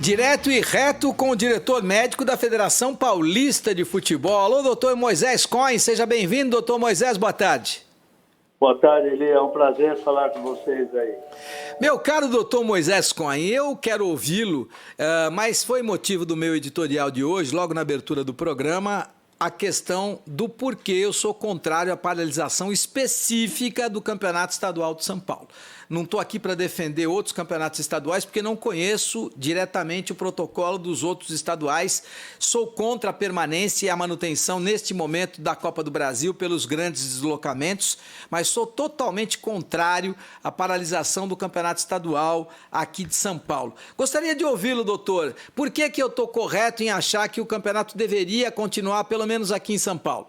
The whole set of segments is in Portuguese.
Direto e reto com o diretor médico da Federação Paulista de Futebol. Alô, doutor Moisés Cohen, seja bem-vindo, doutor Moisés, boa tarde. Boa tarde, Eli, é um prazer falar com vocês aí. Meu caro doutor Moisés Cohen, eu quero ouvi-lo, mas foi motivo do meu editorial de hoje, logo na abertura do programa, a questão do porquê eu sou contrário à paralisação específica do Campeonato Estadual de São Paulo. Não estou aqui para defender outros campeonatos estaduais, porque não conheço diretamente o protocolo dos outros estaduais. Sou contra a permanência e a manutenção, neste momento, da Copa do Brasil pelos grandes deslocamentos, mas sou totalmente contrário à paralisação do Campeonato Estadual aqui de São Paulo. Gostaria de ouvi-lo, doutor. Por que eu estou correto em achar que o campeonato deveria continuar, pelo menos aqui em São Paulo?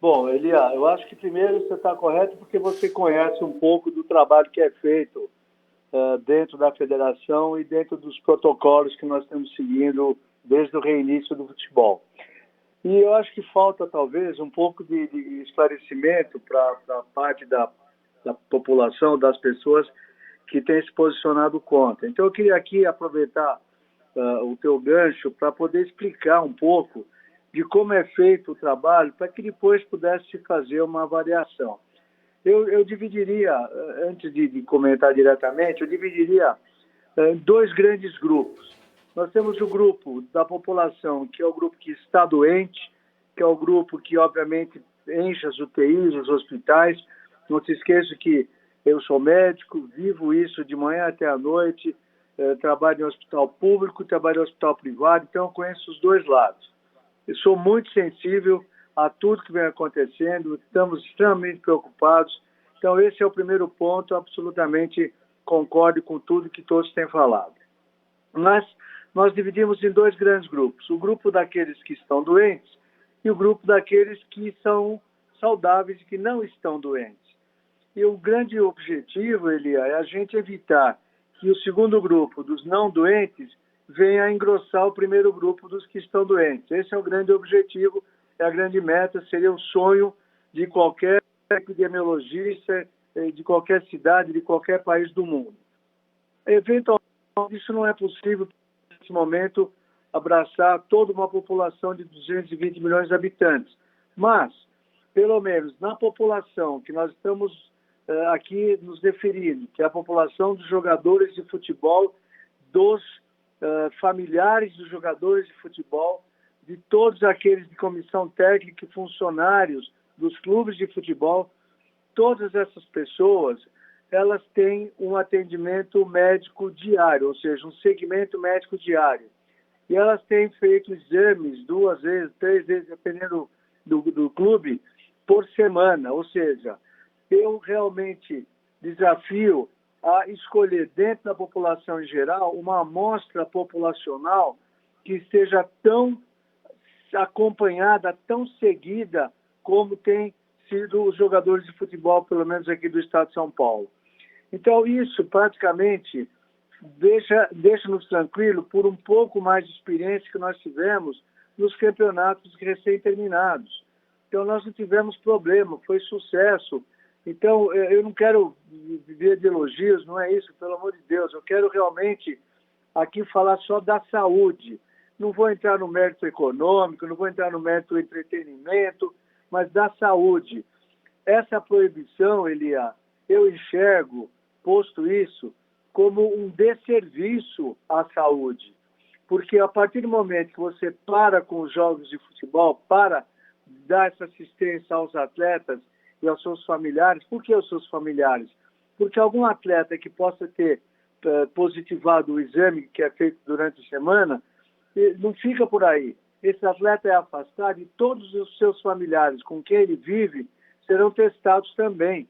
Bom, Elia, eu acho que primeiro você está correto porque você conhece um pouco do trabalho que é feito dentro da federação e dentro dos protocolos que nós estamos seguindo desde o reinício do futebol. E eu acho que falta, talvez, um pouco de esclarecimento para a parte da população, das pessoas que têm se posicionado contra. Então, eu queria aqui aproveitar o teu gancho para poder explicar um pouco de como é feito o trabalho, para que depois pudesse fazer uma avaliação. Eu dividiria, antes de comentar diretamente, eu dividiria em dois grandes grupos. Nós temos o grupo da população, que é o grupo que está doente, que é o grupo que, obviamente, enche as UTIs, os hospitais. Não se esqueça que eu sou médico, vivo isso de manhã até à noite, trabalho em hospital público, trabalho em hospital privado, então eu conheço os dois lados. Eu sou muito sensível a tudo que vem acontecendo, estamos extremamente preocupados. Então, esse é o primeiro ponto, absolutamente concordo com tudo que todos têm falado. Mas nós dividimos em dois grandes grupos, o grupo daqueles que estão doentes e o grupo daqueles que são saudáveis e que não estão doentes. E o grande objetivo, Elia, é a gente evitar que o segundo grupo dos não doentes venha a engrossar o primeiro grupo dos que estão doentes. Esse é o grande objetivo, é a grande meta, seria o sonho de qualquer epidemiologista, de qualquer cidade, de qualquer país do mundo. Eventualmente, isso não é possível, nesse momento, abraçar toda uma população de 220 milhões de habitantes. Mas, pelo menos na população que nós estamos aqui nos referindo, que é a população dos jogadores de futebol, dos familiares dos jogadores de futebol, de todos aqueles de comissão técnica e funcionários dos clubes de futebol, todas essas pessoas, elas têm um atendimento médico diário, ou seja, um segmento médico diário. E elas têm feito exames 2 vezes, 3 vezes, dependendo do clube, por semana. Ou seja, eu realmente desafio a escolher dentro da população em geral uma amostra populacional que esteja tão acompanhada, tão seguida como tem sido os jogadores de futebol, pelo menos aqui do estado de São Paulo. Então isso praticamente deixa-nos tranquilos por um pouco mais de experiência que nós tivemos nos campeonatos recém-terminados. Então nós não tivemos problema, foi sucesso. Então, eu não quero viver de elogios, não é isso, pelo amor de Deus. Eu quero realmente aqui falar só da saúde. Não vou entrar no mérito econômico, não vou entrar no mérito do entretenimento, mas da saúde. Essa proibição, Elia, eu enxergo, posto isso, como um desserviço à saúde. Porque a partir do momento que você para com os jogos de futebol, para dar essa assistência aos atletas, e aos seus familiares. Por que aos seus familiares? Porque algum atleta que possa ter positivado o exame que é feito durante a semana, não fica por aí. Esse atleta é afastado e todos os seus familiares com quem ele vive serão testados também.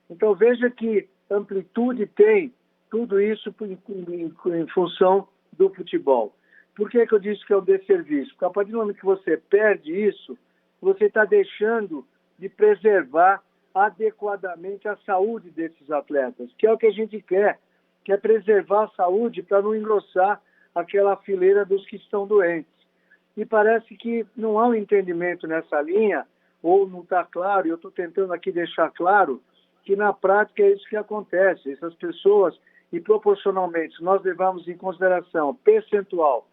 Então veja que amplitude tem tudo isso em função do futebol. Por que eu disse que é um desserviço? Porque a partir do momento que você perde isso, você está deixando de preservar adequadamente a saúde desses atletas, que é o que a gente quer, que é preservar a saúde para não engrossar aquela fileira dos que estão doentes. E parece que não há um entendimento nessa linha, ou não está claro, e eu estou tentando aqui deixar claro, que na prática é isso que acontece. Essas pessoas e proporcionalmente, se nós levarmos em consideração percentual,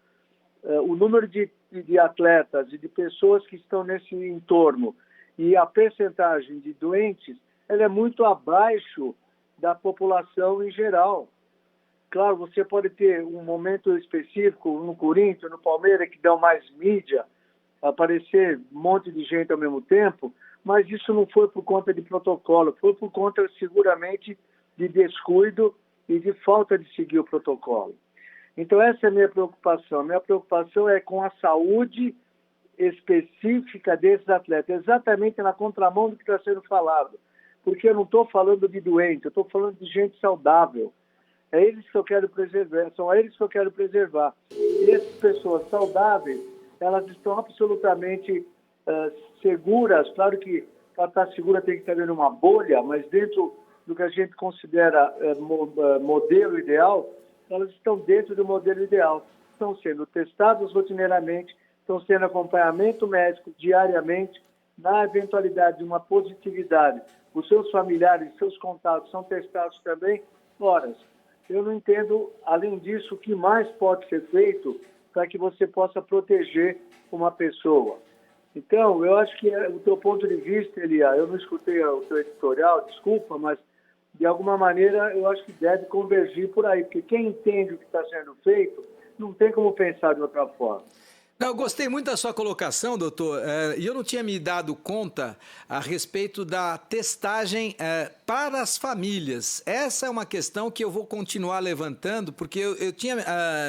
o número de atletas e de pessoas que estão nesse entorno e a percentagem de doentes, ela é muito abaixo da população em geral. Claro, você pode ter um momento específico no Corinthians, no Palmeiras, que dão mais mídia, aparecer um monte de gente ao mesmo tempo, mas isso não foi por conta de protocolo, foi por conta, seguramente, de descuido e de falta de seguir o protocolo. Então, essa é a minha preocupação. A minha preocupação é com a saúde específica desses atletas, exatamente na contramão do que está sendo falado. Porque eu não estou falando de doente, eu estou falando de gente saudável. É eles que eu quero preservar, são eles que eu quero preservar. E essas pessoas saudáveis, elas estão absolutamente seguras. Claro que para estar segura tem que estar dentro de uma bolha, mas dentro do que a gente considera modelo ideal, elas estão dentro do modelo ideal. Estão sendo testadas rotineiramente, estão sendo acompanhamento médico diariamente. Na eventualidade de uma positividade, os seus familiares, seus contatos são testados também. Ora, eu não entendo, além disso, o que mais pode ser feito para que você possa proteger uma pessoa. Então, eu acho que o teu ponto de vista, Elia, eu não escutei o teu editorial, desculpa, mas de alguma maneira eu acho que deve convergir por aí, porque quem entende o que está sendo feito não tem como pensar de outra forma. Não, eu gostei muito da sua colocação, doutor, e eu não tinha me dado conta a respeito da testagem para as famílias. Essa é uma questão que eu vou continuar levantando, porque eu tinha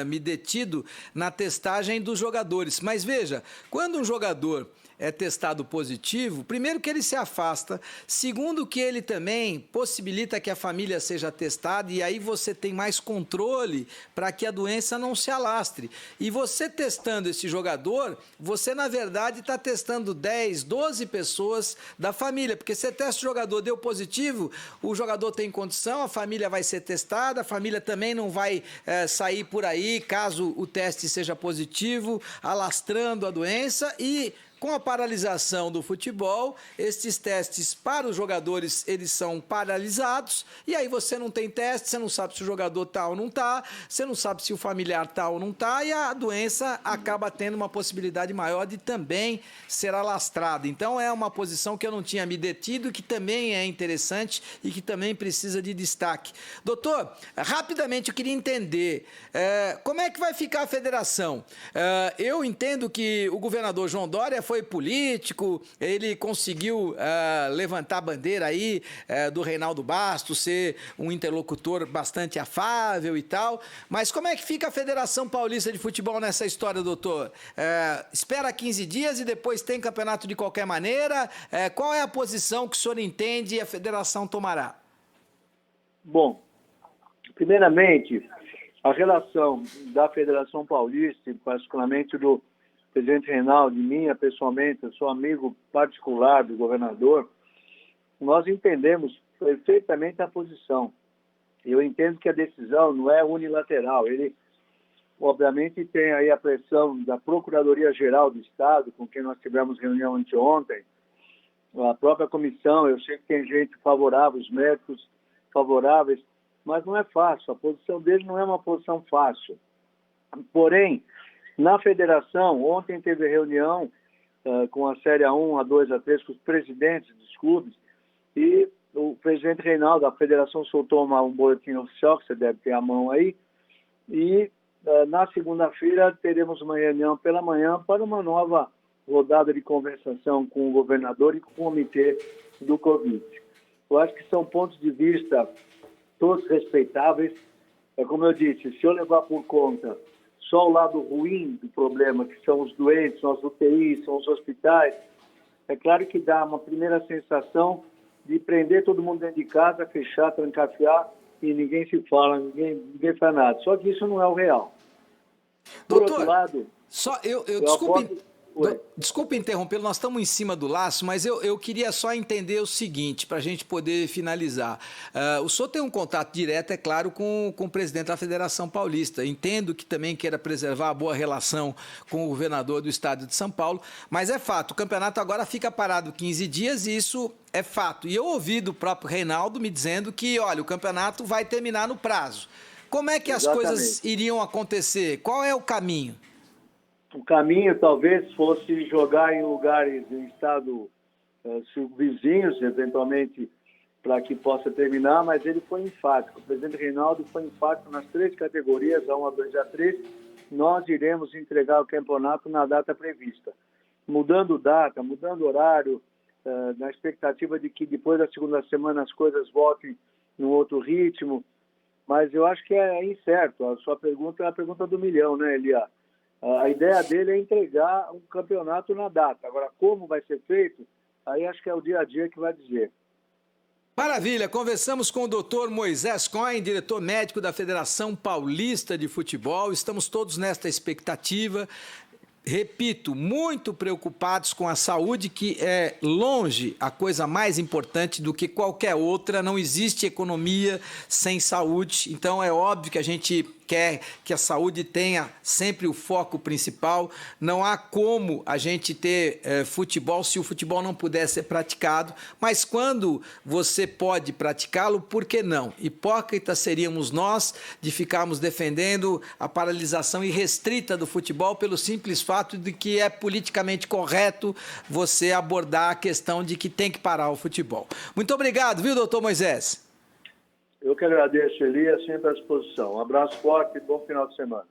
me detido na testagem dos jogadores. Mas veja, quando um jogador é testado positivo, primeiro que ele se afasta, segundo que ele também possibilita que a família seja testada e aí você tem mais controle para que a doença não se alastre. E você testando esse jogador, você na verdade está testando 10, 12 pessoas da família, porque você testa o jogador, deu positivo, o jogador tem condição, a família vai ser testada, a família também não vai sair por aí caso o teste seja positivo, alastrando a doença. E com a paralisação do futebol, estes testes para os jogadores, eles são paralisados, e aí você não tem teste, você não sabe se o jogador está ou não está, você não sabe se o familiar está ou não está, e a doença acaba tendo uma possibilidade maior de também ser alastrada. Então é uma posição que eu não tinha me detido, que também é interessante e que também precisa de destaque. Doutor, rapidamente eu queria entender como é que vai ficar a federação. Eu entendo que o governador João Dória foi político, ele conseguiu levantar a bandeira aí do Reinaldo Bastos, ser um interlocutor bastante afável e tal, mas como é que fica a Federação Paulista de Futebol nessa história, doutor? Espera 15 dias e depois tem campeonato de qualquer maneira? Qual é a posição que o senhor entende e a federação tomará? Bom, primeiramente, a relação da Federação Paulista, particularmente do presidente Reinaldo, minha pessoalmente, eu sou amigo particular do governador, nós entendemos perfeitamente a posição. Eu entendo que a decisão não é unilateral. Ele, obviamente, tem aí a pressão da Procuradoria-Geral do Estado, com quem nós tivemos reunião anteontem, a própria comissão, eu sei que tem gente favorável, os médicos favoráveis, mas não é fácil. A posição dele não é uma posição fácil. Porém, na federação, ontem teve reunião com a Série A1, A2, A3, com os presidentes dos clubes, e o presidente Reinaldo, da federação, soltou um boletim oficial, que você deve ter à mão aí, e na segunda-feira teremos uma reunião pela manhã para uma nova rodada de conversação com o governador e com o comitê do Covid. Eu acho que são pontos de vista todos respeitáveis. É como eu disse, se eu levar por conta só o lado ruim do problema, que são os doentes, são as UTIs, são os hospitais, é claro que dá uma primeira sensação de prender todo mundo dentro de casa, fechar, trancafiar, e ninguém se fala, ninguém faz nada. Só que isso não é o real. Por Doutor, outro lado, só eu desculpe, Desculpe interrompê-lo, nós estamos em cima do laço, mas eu queria só entender o seguinte, para a gente poder finalizar. O senhor tem um contato direto, é claro, com o presidente da Federação Paulista. Entendo que também queira preservar a boa relação com o governador do estado de São Paulo, mas é fato, o campeonato agora fica parado 15 dias e isso é fato. E eu ouvi do próprio Reinaldo me dizendo que, olha, o campeonato vai terminar no prazo. Como é que as coisas iriam acontecer? Qual é o caminho? O caminho talvez fosse jogar em lugares, em estado vizinhos, eventualmente, para que possa terminar, mas ele foi enfático. O presidente Reinaldo foi enfático nas 3 categorias, A1, A2 e A3. Nós iremos entregar o campeonato na data prevista. Mudando data, mudando horário, na expectativa de que depois da segunda semana as coisas voltem num outro ritmo. Mas eu acho que é incerto. A sua pergunta é a pergunta do milhão, né, Elia? A ideia dele é entregar um campeonato na data. Agora, como vai ser feito, aí acho que é o dia a dia que vai dizer. Maravilha, conversamos com o Dr. Moisés Cohen, diretor médico da Federação Paulista de Futebol. Estamos todos nesta expectativa. Repito, muito preocupados com a saúde, que é longe a coisa mais importante do que qualquer outra. Não existe economia sem saúde, então é óbvio que a gente quer que a saúde tenha sempre o foco principal. Não há como a gente ter futebol se o futebol não puder ser praticado, mas quando você pode praticá-lo, por que não? Hipócritas seríamos nós de ficarmos defendendo a paralisação irrestrita do futebol pelo simples fato de que é politicamente correto você abordar a questão de que tem que parar o futebol. Muito obrigado, viu, doutor Moisés? Eu que agradeço, Elias, sempre à disposição. Um abraço forte e bom final de semana.